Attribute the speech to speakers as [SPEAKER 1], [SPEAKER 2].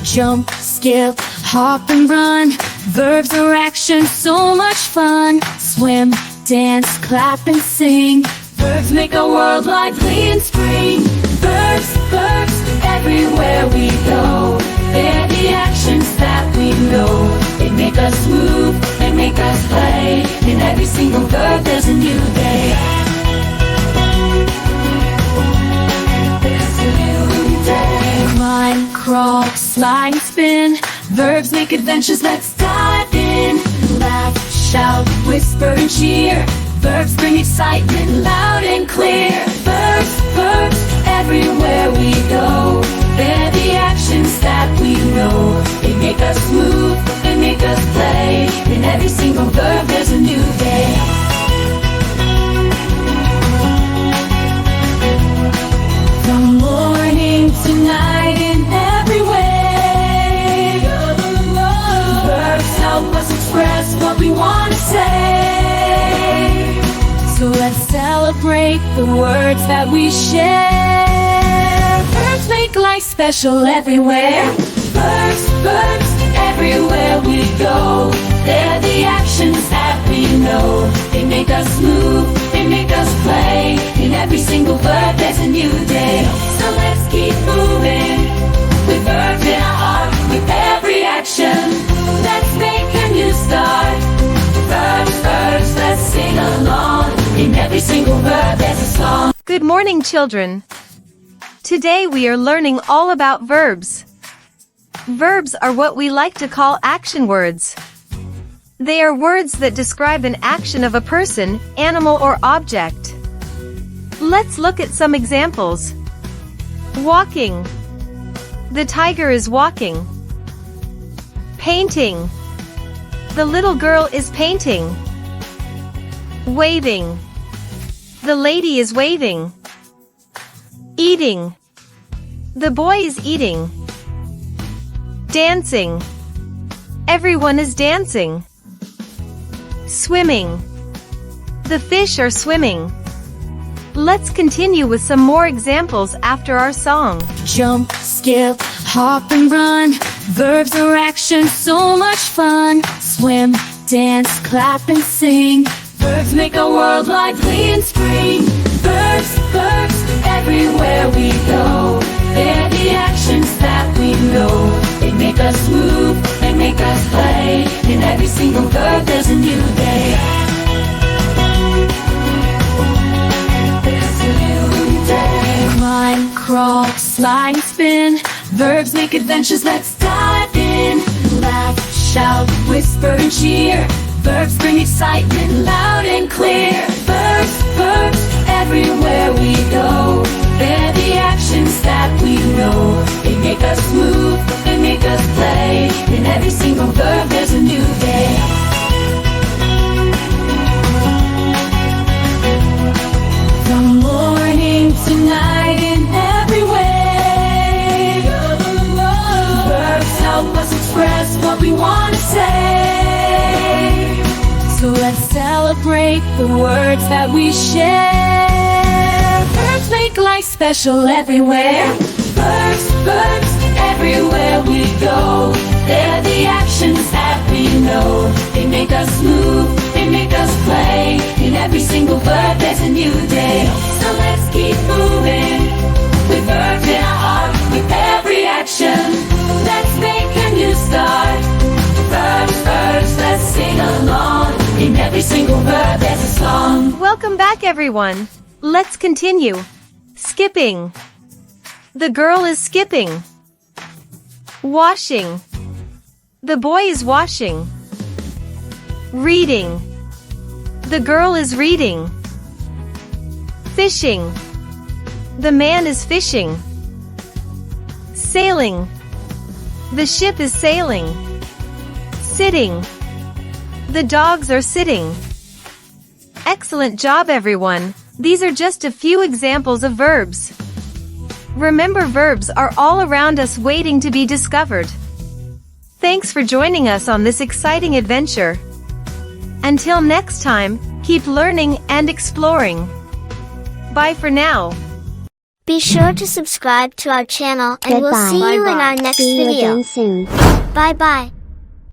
[SPEAKER 1] jump, skip, hop and run. Verbs are action, so much fun. Swim, dance, clap and sing. Verbs make our world lively in spring. Verbs, verbs, everywhere we go. They're the actions that we know. They make us move, they make us play. In every single verb there's a new day. There's a new day. Climb, crawl, slide and spin. Verbs make adventures, let's dive in. Laugh, shout, whisper and cheer. Verbs bring excitement loud and clear. Verbs, verbs, everywhere we go. They're the actions that we know. They make us move, they make us play. In every single verb there's a new day. From morning to night in every way. Verbs help us express what we want to say. So let's celebrate the words that we share. Verbs make life special everywhere. Verbs, verbs, everywhere we go. They're the actions that we know. They make us move, they make us play. In every single verb there's a new day. So let's keep moving with verbs in our heart. With every action, let's make a new start. Verbs, verbs, let's sing along. In every single verb there's a song.
[SPEAKER 2] Good morning, children. Today we are learning all about verbs. Verbs are what we like to call action words. They are words that describe an action of a person, animal, or object. Let's look at some examples. Walking. The tiger is walking. Painting. The little girl is painting. Waving. The lady is waving. Eating. The boy is eating. Dancing. Everyone is dancing. Swimming. The fish are swimming. Let's continue with some more examples after our song.
[SPEAKER 1] Jump, skip, hop and run. Verbs are action, so much fun. Swim, dance, clap and sing. Verbs make our world lively in spring. Verbs, verbs, everywhere we go. They're the actions that we know. They make us move, they make us play. In every single verb there's a new day. There's a new day. Climb, crawl, slide and spin. Verbs make adventures, let's dive in. Laugh, shout, whisper and cheer. Verbs bring excitement loud and clear. Verbs, verbs, everywhere we go. They're the actions that we know. They make us move, they make us play. In every single verb there's a new day. From morning to night in every way. Verbs help us express what we want to say. So let's celebrate the words that we share. Verbs make life special everywhere. Verbs, verbs, everywhere we go. They're the actions that we know. They make us move, they make us play. In every single verb there's a new day. So let's keep moving with verbs in our heart. With every action, let's make a new start. Verbs, verbs, let's sing along. In every single verb there's a song.
[SPEAKER 2] Welcome back, everyone. Let's continue. Skipping. The girl is skipping. Washing. The boy is washing. Reading. The girl is reading. Fishing. The man is fishing. Sailing. The ship is sailing. Sitting. The dogs are sitting. Excellent job, everyone. These are just a few examples of verbs. Remember, verbs are all around us waiting to be discovered. Thanks for joining us on this exciting adventure. Until next time, keep learning and exploring. Bye for now.
[SPEAKER 3] Be sure to subscribe to our channel and we'll
[SPEAKER 4] Goodbye.
[SPEAKER 3] see you in our
[SPEAKER 4] Bye-bye.
[SPEAKER 3] next
[SPEAKER 4] See you
[SPEAKER 3] video.
[SPEAKER 4] again soon.
[SPEAKER 3] Bye bye.